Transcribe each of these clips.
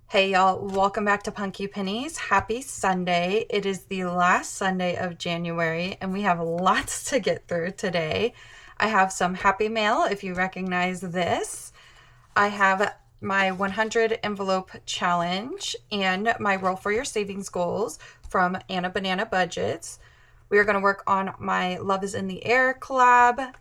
Hey y'all, welcome back to Punky Pennies. Happy Sunday. It is the last Sunday of January and we have lots to get through today. I have some happy mail if you recognize this. I have my 100 envelope challenge and my roll for your savings goals from Anna Banana Budgets. We are going to work on my Love is in the Air collab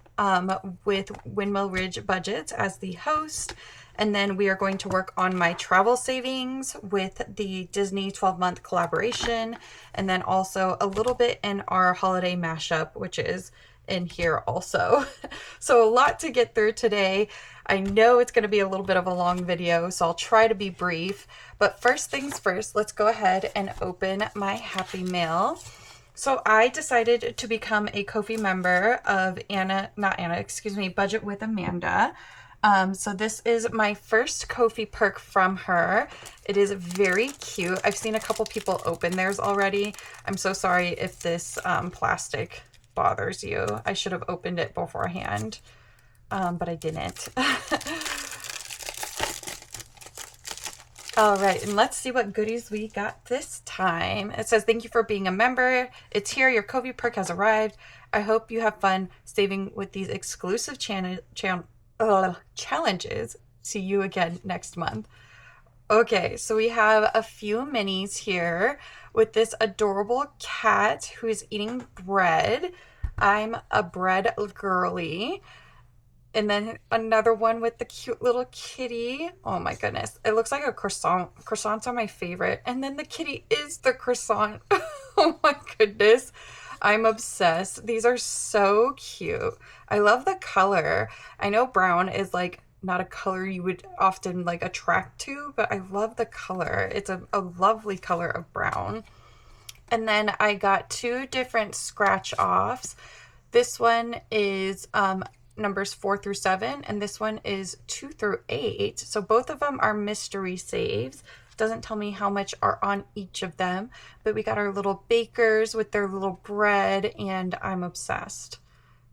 with Windmill Ridge Budgets as the host. And then we are going to work on my travel savings with the Disney 12-month collaboration. And then also a little bit in our holiday mashup, which is in here also. So a lot to get through today. I know it's going to be a little bit of a long video, so I'll try to be brief. But first things first, let's go ahead and open my happy mail. So I decided to become a Ko-fi member of Budget with Amanda. So this is my first Ko-fi perk from her. It is very cute. I've seen a couple people open theirs already. I'm so sorry if this plastic bothers you. I should have opened it beforehand, but I didn't. All right, and let's see what goodies we got this time. It says, thank you for being a member. It's here. Your Ko-fi perk has arrived. I hope you have fun saving with these exclusive challenges. See you again next month. Okay, so we have a few minis here with this adorable cat who is eating bread. I'm a bread girly. And then another one with the cute little kitty. Oh my goodness. It looks like a croissant. Croissants are my favorite. And then the kitty is the croissant. Oh my goodness. I'm obsessed. These are so cute. I love the color. I know brown is like not a color you would often like attract to, but I love the color. It's a lovely color of brown. And then I got two different scratch offs. This one is numbers 4 through 7, and this one is 2 through 8. So both of them are mystery saves. Doesn't tell me how much are on each of them, but we got our little bakers with their little bread, and I'm obsessed.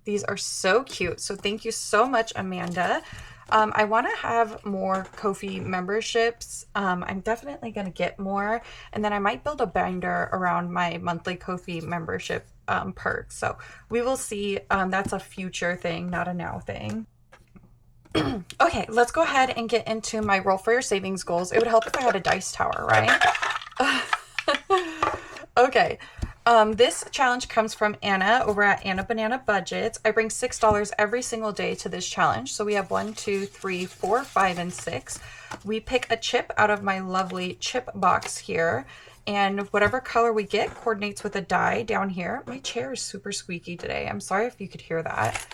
These are so cute. So thank you so much, Amanda. I want to have more Ko-fi memberships. I'm definitely going to get more, and then I might build a binder around my monthly Ko-fi membership perks. So we will see. That's a future thing, not a now thing. Okay, let's go ahead and get into my roll for your savings goals. It would help if I had a dice tower, right? Okay. This challenge comes from Anna over at Anna Banana Budgets. I bring $6 every single day to this challenge. So we have 1, 2, 3, 4, 5, and 6. We pick a chip out of my lovely chip box here. And whatever color we get coordinates with a die down here. My chair is super squeaky today. I'm sorry if you could hear that.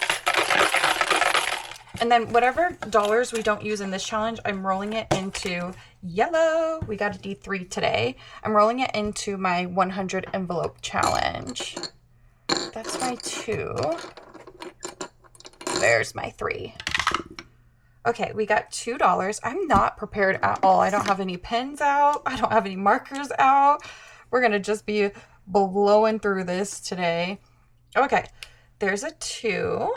And then whatever dollars we don't use in this challenge, I'm rolling it into yellow. We got a D3 today. I'm rolling it into my 100 envelope challenge. That's my 2. There's my 3. Okay, we got $2. I'm not prepared at all. I don't have any pens out. I don't have any markers out. We're going to just be blowing through this today. Okay, there's a 2.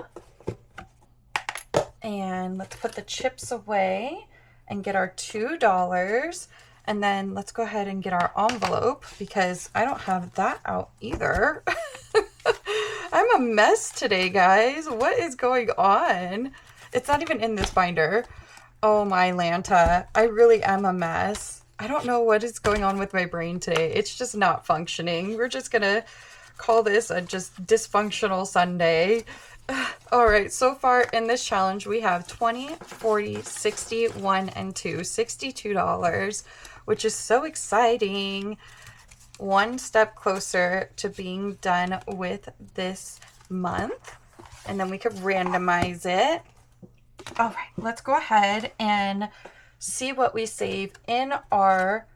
And let's put the chips away and get our $2. And then let's go ahead and get our envelope because I don't have that out either. I'm a mess today, guys. What is going on? It's not even in this binder. Oh my Lanta. I really am a mess. I don't know what is going on with my brain today. It's just not functioning. We're just gonna call this a just dysfunctional Sunday. All right, so far in this challenge, we have 20, 40, 60, 1, and 2, $62, which is so exciting. One step closer to being done with this month, and then we could randomize it. All right, let's go ahead and see what we saved in our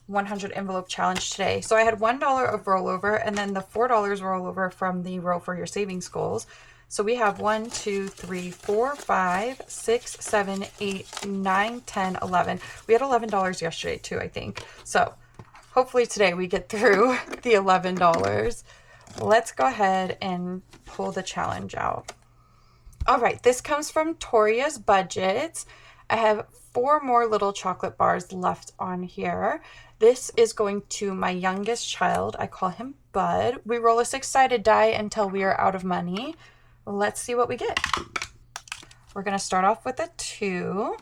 100 envelope challenge today. So I had $1 of rollover and then the $4 rollover from the roll for your savings goals. So we have 1, 2, 3, 4, 5, 6, 7, 8, 9, 10, 11. We had $11 yesterday too, I think. So hopefully today we get through the $11. Let's go ahead and pull the challenge out. All right, this comes from Toria's Budgets. I have 4 more little chocolate bars left on here. This is going to my youngest child. I call him Bud. We roll a 6-sided die until we are out of money. Let's see what we get. We're going to start off with a 2.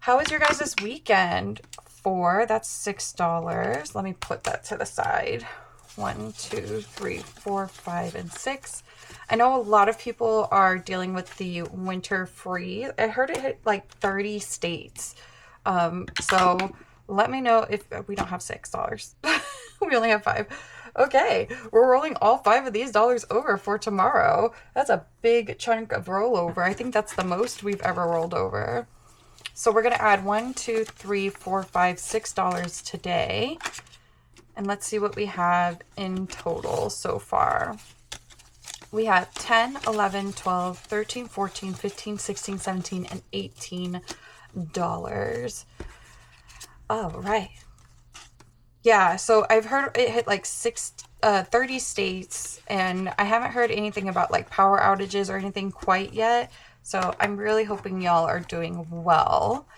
How was your guys' weekend? 4, that's $6. Let me put that to the side. 1, 2, 3, 4, 5, and 6. I know a lot of people are dealing with the winter freeze. I heard it hit like 30 states. So let me know if we don't have $6. We only have 5. Okay, we're rolling all 5 of these dollars over for tomorrow. That's a big chunk of rollover. I think that's the most we've ever rolled over. So we're going to add 1, 2, 3, 4, 5, $6 today. And let's see what we have in total so far. We have 10, 11, 12, 13, 14, 15, 16, 17, and $18. All right. Yeah, so I've heard it hit like 30 states, and I haven't heard anything about like power outages or anything quite yet. So I'm really hoping y'all are doing well.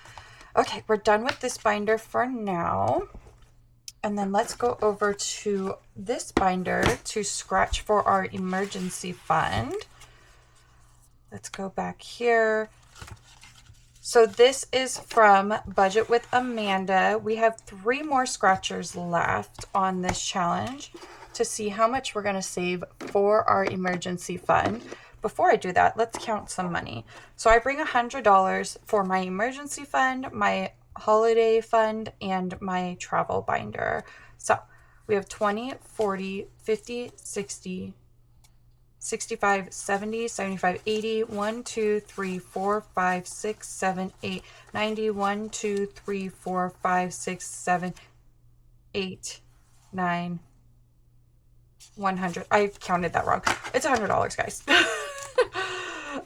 Okay, we're done with this binder for now. And then let's go over to this binder to scratch for our emergency fund. Let's go back here. So this is from Budget with Amanda. We have 3 more scratchers left on this challenge to see how much we're going to save for our emergency fund. Before I do that, let's count some money. So I bring $100 for my emergency fund, my holiday fund, and my travel binder. So we have 20, 40, 50, 60, 65, 70, 75, 80, 1, 2, 3, 4, 5, 6, 7, 8, 90, 1, 2, 3, 4, 5, 6, 7, 8, 9, 100. I counted that wrong. It's $100, guys.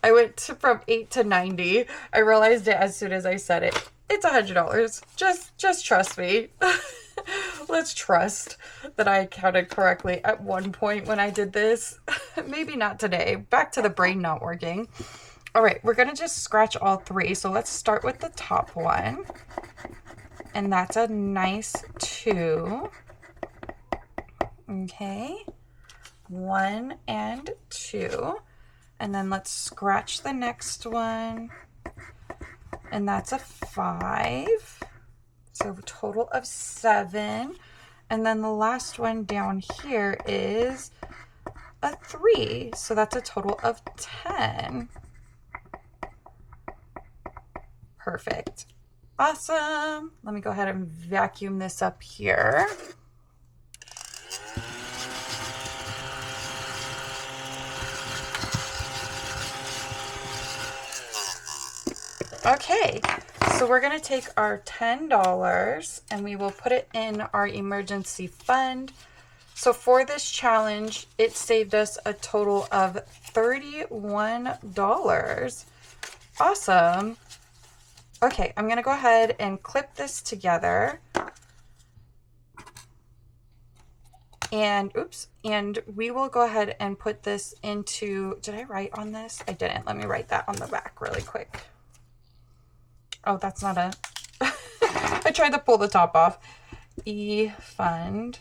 I went from 8 to 90. I realized it as soon as I said it. It's $100. Just trust me. Let's trust that I counted correctly at one point when I did this. Maybe not today. Back to the brain not working. All right, we're going to just scratch all 3. So let's start with the top one. And that's a nice 2. Okay. 1 and 2. And then let's scratch the next one. And that's a 5. So a total of 7. And then the last one down here is a 3. So that's a total of 10. Perfect. Awesome. Let me go ahead and vacuum this up here. Okay, so we're going to take our $10 and we will put it in our emergency fund. So for this challenge, it saved us a total of $31. Awesome. Okay, I'm going to go ahead and clip this together. And oops, and we will go ahead and put this into, did I write on this? I didn't. Let me write that on the back really quick. Oh, that's not a, I tried to pull the top off. E-fund.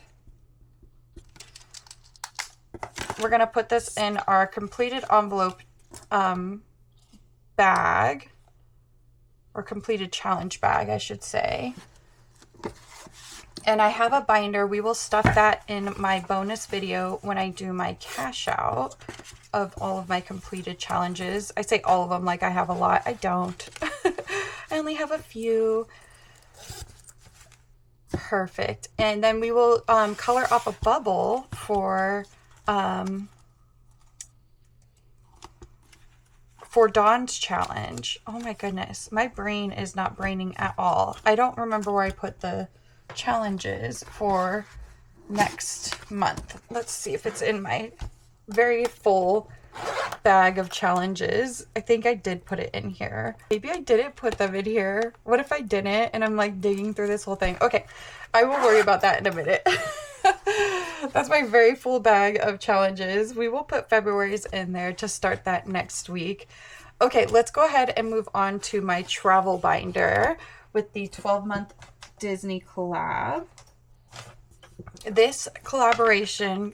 We're going to put this in our completed envelope bag, or completed challenge bag, I should say. And I have a binder. We will stuff that in my bonus video when I do my cash out of all of my completed challenges. I say all of them like I have a lot. I don't. I only have a few. Perfect. And then we will color off a bubble for Dawn's challenge. Oh my goodness. My brain is not braining at all. I don't remember where I put the challenges for next month. Let's see if it's in my very full bag of challenges. I think I did put it in here. Maybe I didn't put them in here. What if I didn't and I'm like digging through this whole thing? Okay, I will worry about that in a minute. That's my very full bag of challenges. We will put February's in there to start that next week. Okay, let's go ahead and move on to my travel binder with the 12-month Disney collab. This collaboration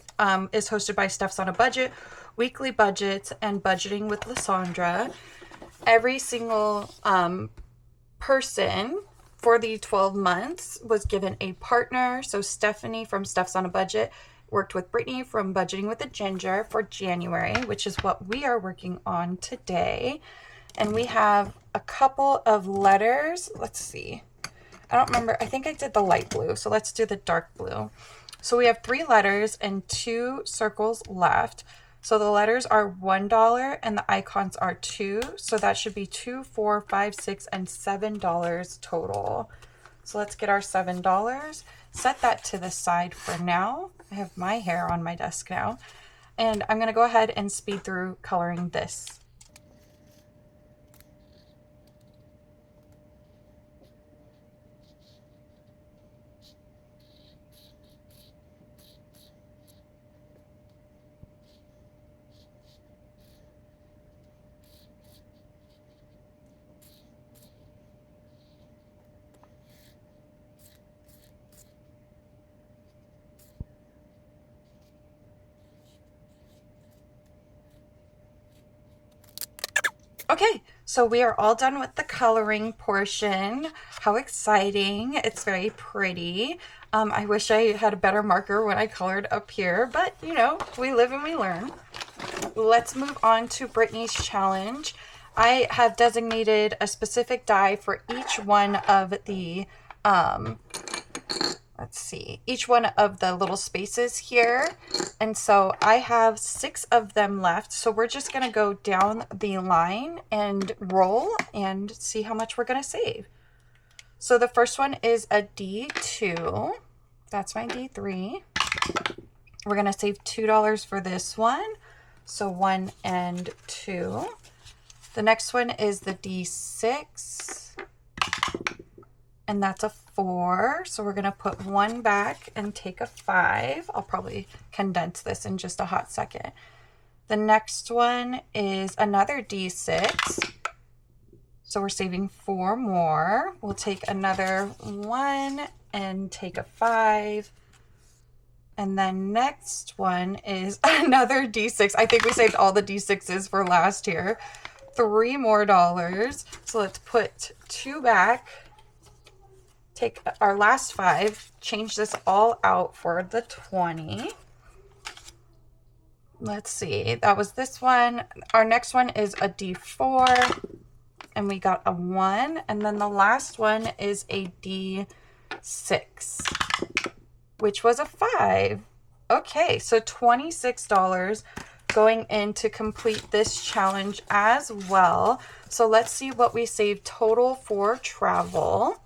is hosted by Steph's on a Budget, Weekly Budgets, and Budgeting with Lysandra. Every single person for the 12 months was given a partner. So Stephanie from Steph's on a Budget worked with Brittany from Budgeting with the Ginger for January, which is what we are working on today. And we have a couple of letters. Let's see. I don't remember. I think I did the light blue. So let's do the dark blue. So we have 3 letters and 2 circles left. So the letters are $1 and the icons are 2. So that should be $2, $4, $5, $6, and $7 total. So let's get our $7. Set that to the side for now. I have my hair on my desk now. And I'm going to go ahead and speed through coloring this. Okay, so we are all done with the coloring portion. How exciting. It's very pretty. I wish I had a better marker when I colored up here, but you know, we live and we learn. Let's move on to Brittany's challenge. I have designated a specific die for each one of the, let's see, each one of the little spaces here. And so I have 6 of them left. So we're just going to go down the line and roll and see how much we're going to save. So the first one is a D2. That's my D3. We're going to save $2 for this one. So 1 and 2. The next one is the D6. And that's a 4. So we're going to put 1 back and take a 5. I'll probably condense this in just a hot second. The next one is another D6. So we're saving 4 more. We'll take another 1 and take a 5. And then next one is another D6. I think we saved all the D6s for last here. $3 more. So let's put 2 back. Take our last 5, change this all out for the 20. Let's see, that was this one. Our next one is a D4, and we got a 1. And then the last one is a D6, which was a 5. Okay, so $26 going in to complete this challenge as well. So let's see what we saved total for travel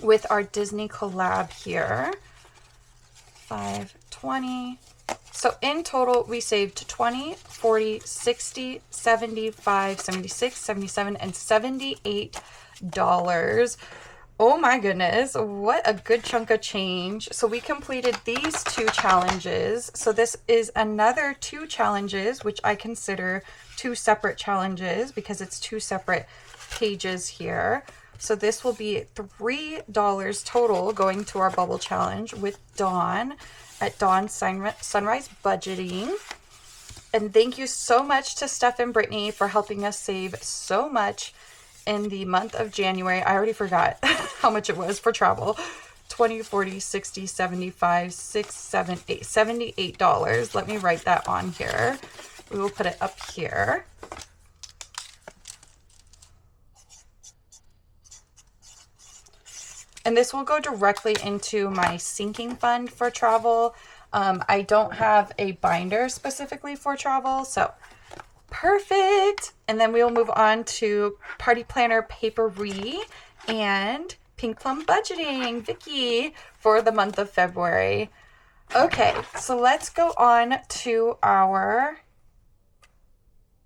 with our Disney collab here. 5, 20. So in total, we saved 20, 40, 60, 75, 76, 77, and $78. Oh my goodness, what a good chunk of change. So we completed these 2 challenges. So this is another 2 challenges, which I consider 2 separate challenges because it's 2 separate pages here. So this will be $3 total going to our bubble challenge with Dawn at Dawn Sunrise Budgeting. And thank you so much to Steph and Brittany for helping us save so much in the month of January. I already forgot how much it was for travel. 20, 40, 60, 75, 6, 7, 8, $78. Let me write that on here. We will put it up here. And this will go directly into my sinking fund for travel. I don't have a binder specifically for travel, so perfect. And then we will move on to Party Planner Papery and Pink Plum Budgeting, Vicky, for the month of February. Okay, so let's go on to our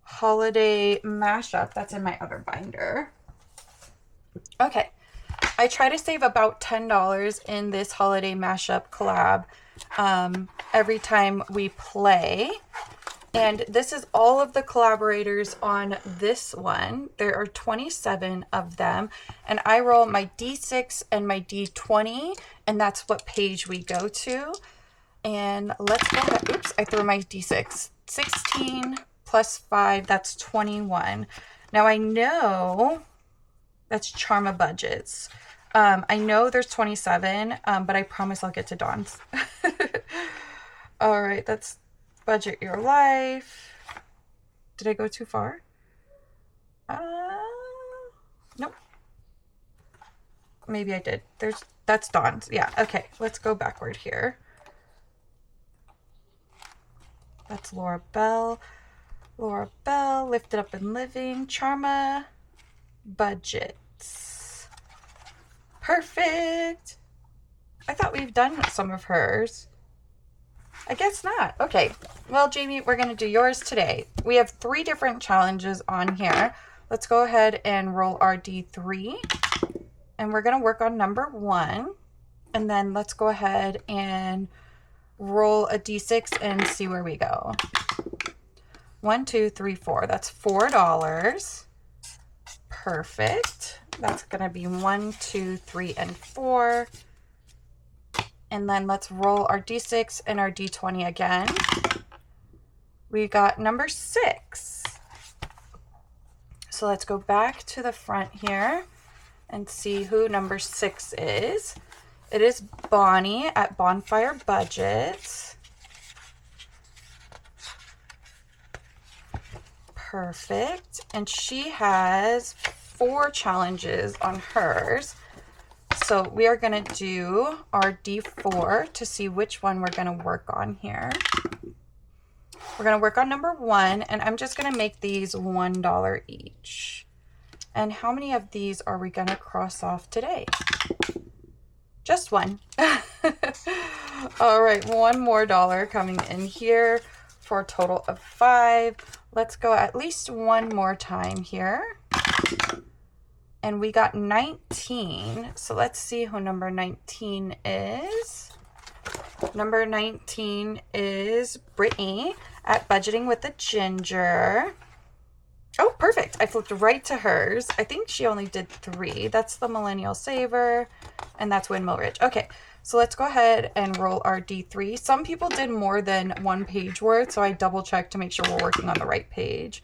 holiday mashup. That's in my other binder. Okay. I try to save about $10 in this holiday mashup collab every time we play. And this is all of the collaborators on this one. There are 27 of them. And I roll my D6 and my D20, and that's what page we go to. And let's go ahead. Oops, I threw my D6. 16 plus 5, that's 21. Now I know that's Charma budgets. I know there's 27, but I promise I'll get to Dawn's. All right, that's budget your life. Did I go too far? Nope. Maybe I did. That's Dawn's. Yeah, okay. Let's go backward here. That's Laura Bell. Laura Bell, Lifted Up and Living. Charma budgets. Perfect. I thought we've done some of hers. I guess not. Okay. Well, Jamie, we're going to do yours today. We have 3 different challenges on here. Let's go ahead and roll our D3. And we're going to work on number 1. And then let's go ahead and roll a D6 and see where we go. 1, 2, 3, 4. That's $4. Perfect. That's going to be 1, 2, 3, and 4. And then let's roll our D6 and our D20 again. We got number 6. So let's go back to the front here and see who number 6 is. It is Bonnie at Bonfire Budgets. Perfect. And she has 4 challenges on hers. So we are going to do our D4 to see which one we're going to work on here. We're going to work on number 1, and I'm just going to make these $1 each. And how many of these are we going to cross off today? Just 1. All right, 1 more dollar coming in here for a total of 5. Let's go at least 1 more time here. And we got 19. So let's see who number 19 is. Number 19 is Brittany at Budgeting with the Ginger. Oh, perfect. I flipped right to hers. I think she only did 3. That's the Millennial Saver, and that's Windmill Ridge. Okay, so let's go ahead and roll our D3. Some people did more than 1 page worth, so I double checked to make sure we're working on the right page.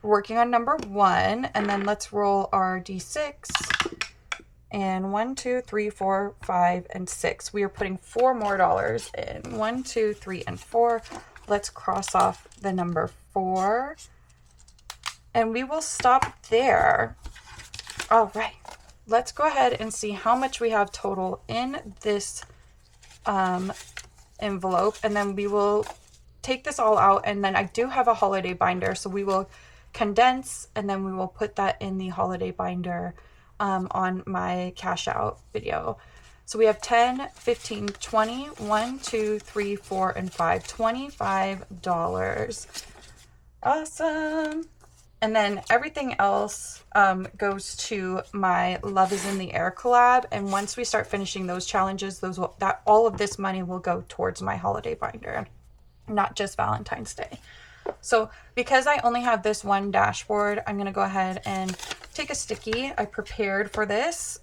We're working on number 1, and then let's roll our D6. And 1, 2, 3, 4, 5, and 6. We are putting 4 more dollars in. 1, 2, 3, and 4. Let's cross off the number 4. And we will stop there. All right. Let's go ahead and see how much we have total in this envelope. And then we will take this all out. And then I do have a holiday binder, so we will condense, and then we will put that in the holiday binder on my cash out video. So we have 10, 15, 20, 1, 2, 3, 4, and 5. $25. Awesome. And then everything else goes to my Love is in the Air collab. And once we start finishing those challenges, all of this money will go towards my holiday binder, not just Valentine's Day. So because I only have this one dashboard, I'm going to go ahead and take a sticky. I prepared for this.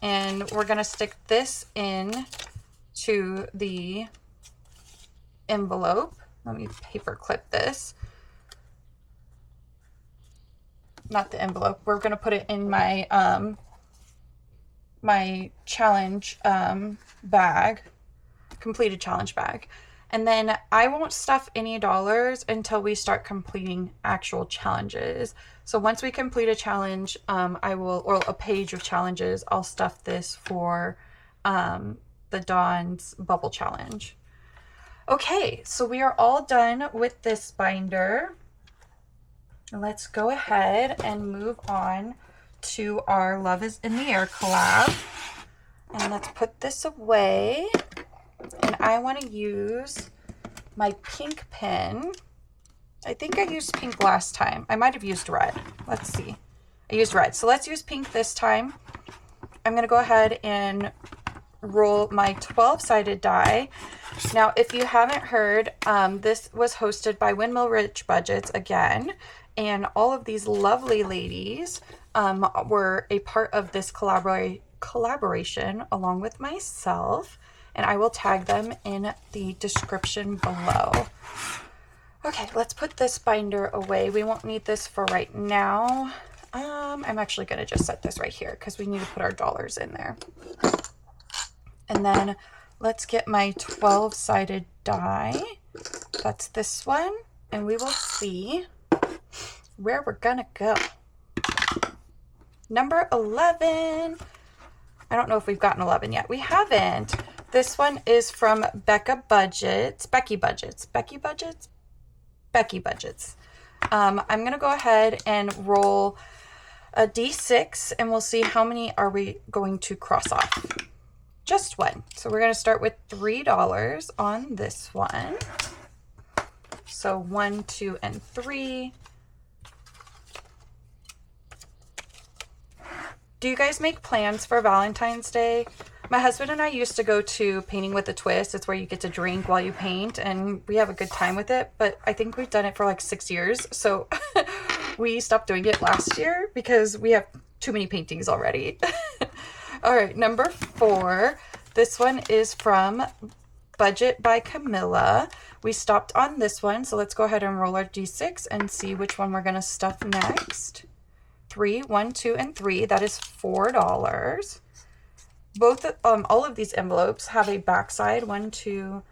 And we're going to stick this in to the envelope. Let me paper clip this. Not the envelope. We're going to put it in my my challenge bag, completed challenge bag. And then I won't stuff any dollars until we start completing actual challenges. So once we complete a challenge, or a page of challenges, I'll stuff this for the Dawn's Bubble Challenge. Okay, so we are all done with this binder. Let's go ahead and move on to our Love is in the Air collab. And let's put this away. And I want to use my pink pen. I think I used pink last time. I might have used red. Let's see. I used red. So let's use pink this time. I'm going to go ahead and roll my 12-sided die. Now, if you haven't heard, this was hosted by Windmill Rich Budgets again, and all of these lovely ladies were a part of this collaboration along with myself, and I will tag them in the description below. Okay, let's put this binder away. We won't need this for right now. I'm actually going to just set this right here because we need to put our dollars in there. And then let's get my 12-sided die. That's this one. And we will see where we're going to go. Number 11. I don't know if we've gotten 11 yet. We haven't. This one is from Becky Budgets. I'm going to go ahead and roll a D6 and we'll see how many are we going to cross off. Just one. So we're going to start with $3 on this one. So 1, 2, and 3. Do you guys make plans for Valentine's Day? My husband and I used to go to Painting with a Twist. It's where you get to drink while you paint, and we have a good time with it. But I think we've done it for like 6 years. So we stopped doing it last year because we have too many paintings already. All right, number 4. This one is from Budget by Camilla. We stopped on this one, so let's go ahead and roll our D6 and see which one we're going to stuff next. 3, 1, 2, and 3. That is $4. Both all of these envelopes have a back side, 1, 2,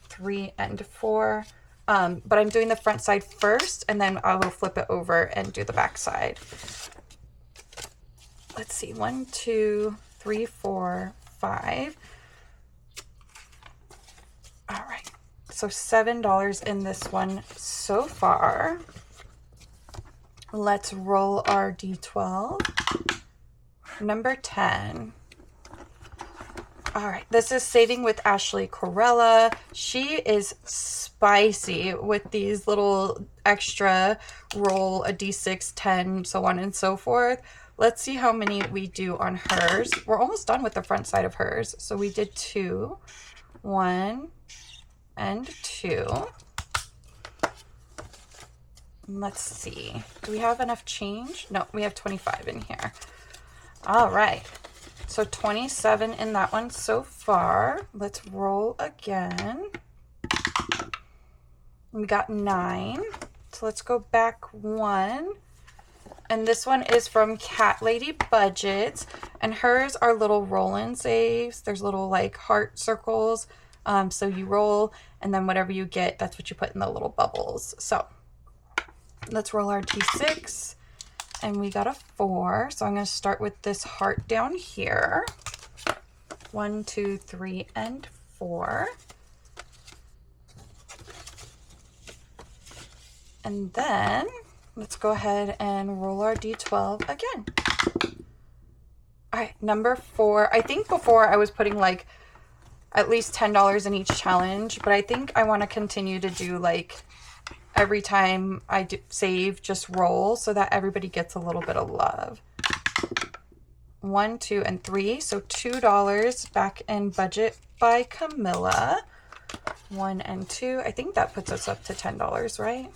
3, and 4. But I'm doing the front side first, and then I will flip it over and do the back side. Let's see, 1, 2, 3, 4, 5. All right, so $7 in this one so far. Let's roll our D12. Number 10. All right, this is Saving with Ashley Corella. She is spicy with these little extra roll a D6, 10, so on and so forth. Let's see how many we do on hers. We're almost done with the front side of hers. So we did 2, 1, and 2. Let's see. Do we have enough change? No, we have 25 in here. All right. So 27 in that one so far. Let's roll again. We got 9. So let's go back 1. And this one is from Cat Lady Budgets. And hers are little roll-in saves. There's little like heart circles. So you roll, and then whatever you get, that's what you put in the little bubbles. So let's roll our D6. And we got a 4. So I'm going to start with this heart down here. 1, 2, 3, and 4. And then let's go ahead and roll our D12 again. All right, number 4. I think before I was putting like at least $10 in each challenge, but I think I want to continue to do like every time I save, just roll so that everybody gets a little bit of love. 1, 2, and 3. So $2 back in Budget by Camilla. 1 and 2. I think that puts us up to $10, right?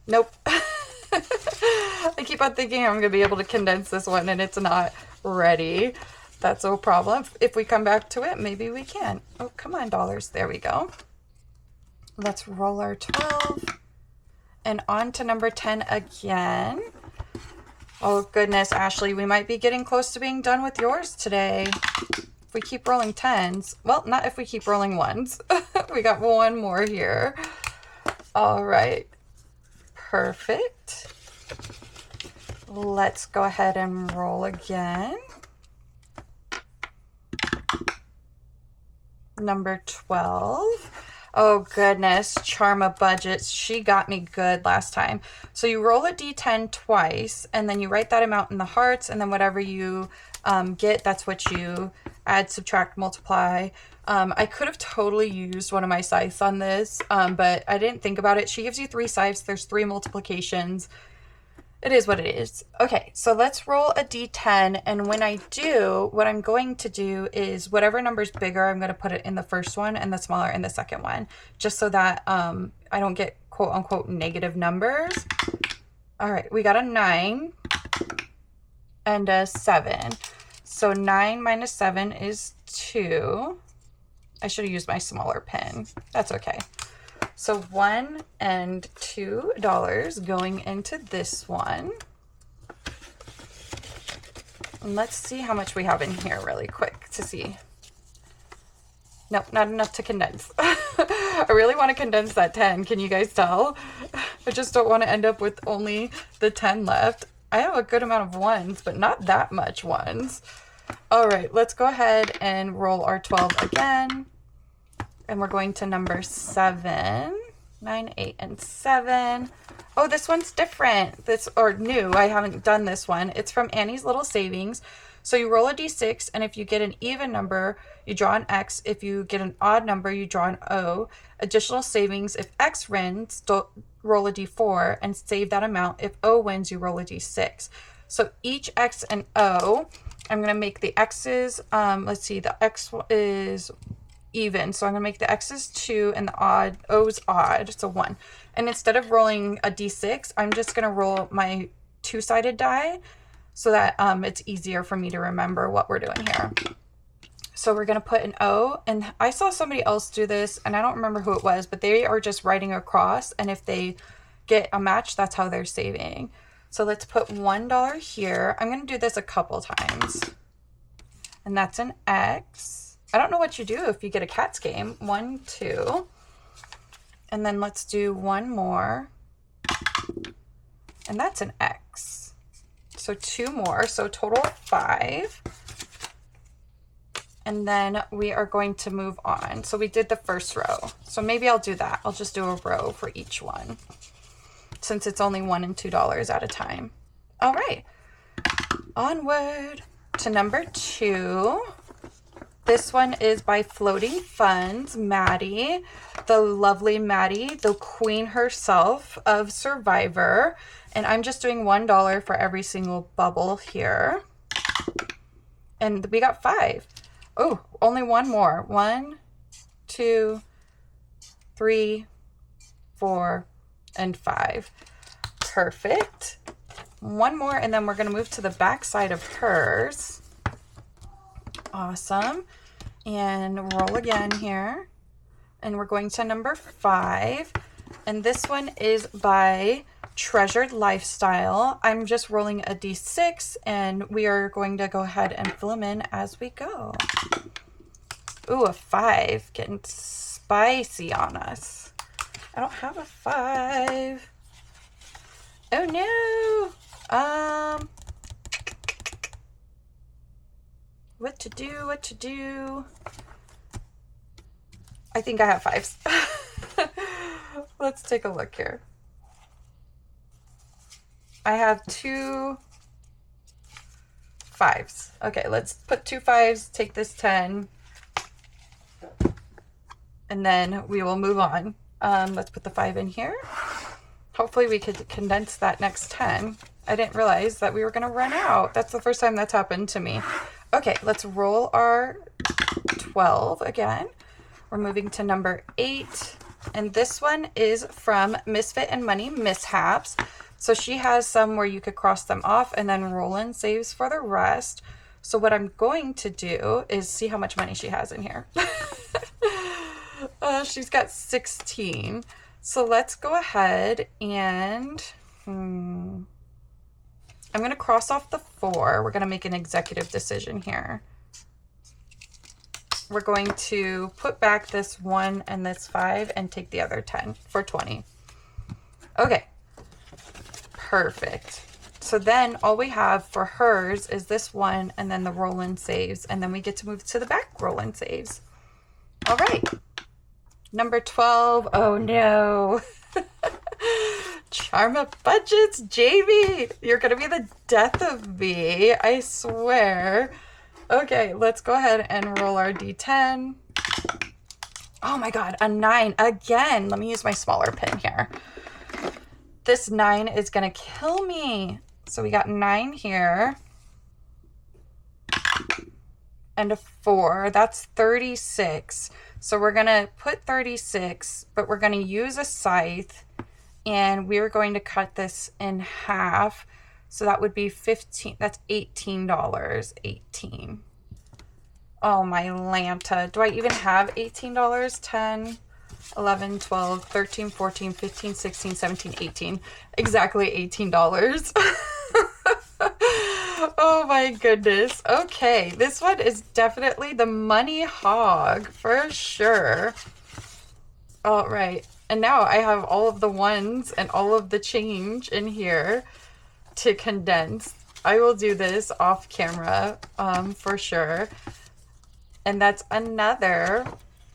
Nope. I keep on thinking I'm going to be able to condense this one and it's not ready. That's no problem. If we come back to it, maybe we can. Oh, come on, dollars. There we go. Let's roll our 12 and on to number 10 again. Oh goodness, Ashley, we might be getting close to being done with yours today. If we keep rolling 10s, well, not if we keep rolling 1s. We got one more here. All right, perfect. Let's go ahead and roll again. Number 12. Oh goodness, Charma Budgets. She got me good last time. So you roll a D10 twice, and then you write that amount in the hearts, and then whatever you get, that's what you add, subtract, multiply. I could have totally used one of my scythes on this, but I didn't think about it. She gives you 3 scythes. There's 3 multiplications. It is what it is. Okay, so let's roll a d10, and when I do, what I'm going to do is whatever number's bigger, I'm going to put it in the first one and the smaller in the second one, just so that I don't get quote unquote negative numbers. All right, we got a 9 and a 7. So 9 minus 7 is 2. I should have used my smaller pen. That's okay. So $1 and $2 going into this one. And let's see how much we have in here really quick to see. Nope, not enough to condense. I really want to condense that 10. Can you guys tell? I just don't want to end up with only the 10 left. I have a good amount of ones, but not that much ones. All right, let's go ahead and roll our 12 again. And we're going to number 7, 9, 8, and 7. Oh, this one's different. Or new. I haven't done this one. It's from Annie's Little Savings. So you roll a d6, and if you get an even number, you draw an X. If you get an odd number, you draw an O. Additional savings, if X wins, roll a d4 and save that amount. If O wins, you roll a d6. So each X and O, I'm going to make the X's, let's see, the X is even, so I'm gonna make the X's 2 and the O's odd, so 1. And instead of rolling a d6, I'm just gonna roll my 2-sided die so that it's easier for me to remember what we're doing here. So we're gonna put an O, and I saw somebody else do this, and I don't remember who it was, but they are just writing across, and if they get a match, that's how they're saving. So let's put $1 here. I'm gonna do this a couple times, and that's an X. I don't know what you do if you get a cats game. 1, 2. And then let's do one more. And that's an X. So 2 more. So total of 5. And then we are going to move on. So we did the first row. So maybe I'll do that. I'll just do a row for each one, since it's only $1 and $2 at a time. All right. Onward to number 2. This one is by Floating Funds, Maddie, the lovely Maddie, the queen herself of Survivor. And I'm just doing $1 for every single bubble here. And we got 5. Oh, only one more. 1, 2, 3, 4, and 5. Perfect. One more, and then we're going to move to the back side of hers. Awesome. And roll again here. And we're going to number 5. And this one is by Treasured Lifestyle. I'm just rolling a d6, and we are going to go ahead and fill them in as we go. Ooh, a 5. Getting spicy on us. I don't have a 5. Oh no. What to do? I think I have 5s. Let's take a look here. I have 2 5s. Okay, let's put 2 5s, take this 10, and then we will move on. Let's put the 5 in here. Hopefully we could condense that next 10. I didn't realize that we were going to run out. That's the first time that's happened to me. Okay, let's roll our 12 again. We're moving to number 8. And this one is from Misfit and Money Mishaps. So she has some where you could cross them off, and then Roland saves for the rest. So what I'm going to do is see how much money she has in here. She's got 16. So let's go ahead and I'm going to cross off the 4. We're going to make an executive decision here. We're going to put back this 1 and this 5 and take the other 10 for 20. Okay. Perfect. So then all we have for hers is this 1 and then the roll-in saves, and then we get to move to the back roll-in saves. All right. Number 12. Oh no. Charm of budgets, Jamie. You're going to be the death of me. I swear. Okay, let's go ahead and roll our d10. Oh my god, a 9 again. Let me use my smaller pen here. This 9 is gonna kill me. So we got 9 here. And a 4. That's 36. So we're gonna put 36, but we're gonna use a scythe, and we're going to cut this in half. So that would be 15. That's $18. 18. Oh my Lanta. Do I even have $18? 10, 11, 12, 13, 14, 15, 16, 17, 18. Exactly $18. Oh my goodness. Okay, this one is definitely the money hog for sure. All right, and now I have all of the ones and all of the change in here to condense. I will do this off camera for sure. And that's another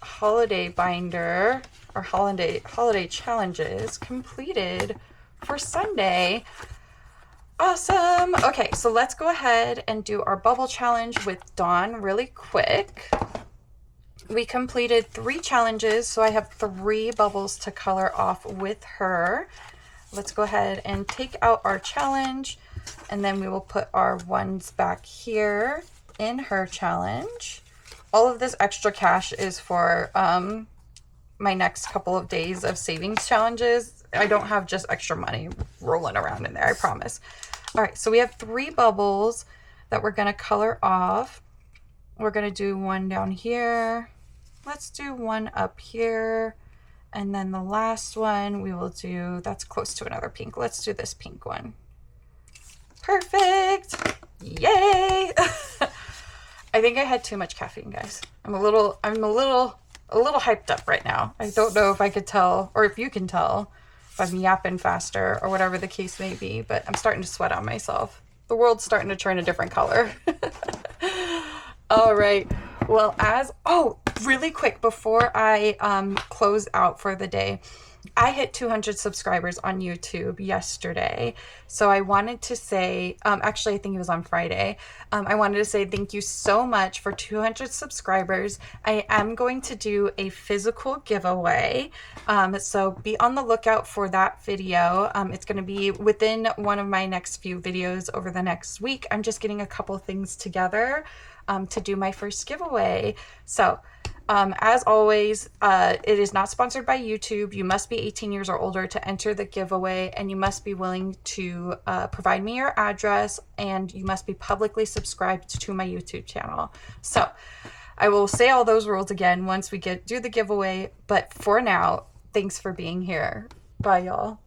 holiday binder, or holiday challenges completed for Sunday. Awesome. Okay, so let's go ahead and do our bubble challenge with Dawn really quick. We completed 3 challenges, so I have 3 bubbles to color off with her. Let's go ahead and take out our challenge, and then we will put our ones back here in her challenge. All of this extra cash is for my next couple of days of savings challenges. I don't have just extra money rolling around in there, I promise. All right, so we have 3 bubbles that we're gonna color off. We're gonna do one down here. Let's do one up here. And then the last one we will do, that's close to another pink. Let's do this pink one. Perfect. Yay. I think I had too much caffeine, guys. I'm a little hyped up right now. I don't know if I could tell, or if you can tell, if I'm yapping faster or whatever the case may be, but I'm starting to sweat on myself. The world's starting to turn a different color. All right. Well, really quick before I close out for the day, I hit 200 subscribers on YouTube yesterday. So I wanted to say, actually, I think it was on Friday. I wanted to say thank you so much for 200 subscribers. I am going to do a physical giveaway. So be on the lookout for that video. It's going to be within one of my next few videos over the next week. I'm just getting a couple things together to do my first giveaway. So as always, it is not sponsored by YouTube. You must be 18 years or older to enter the giveaway, and you must be willing to provide me your address, and you must be publicly subscribed to my YouTube channel. So I will say all those rules again once we do the giveaway, but for now, thanks for being here. Bye, y'all.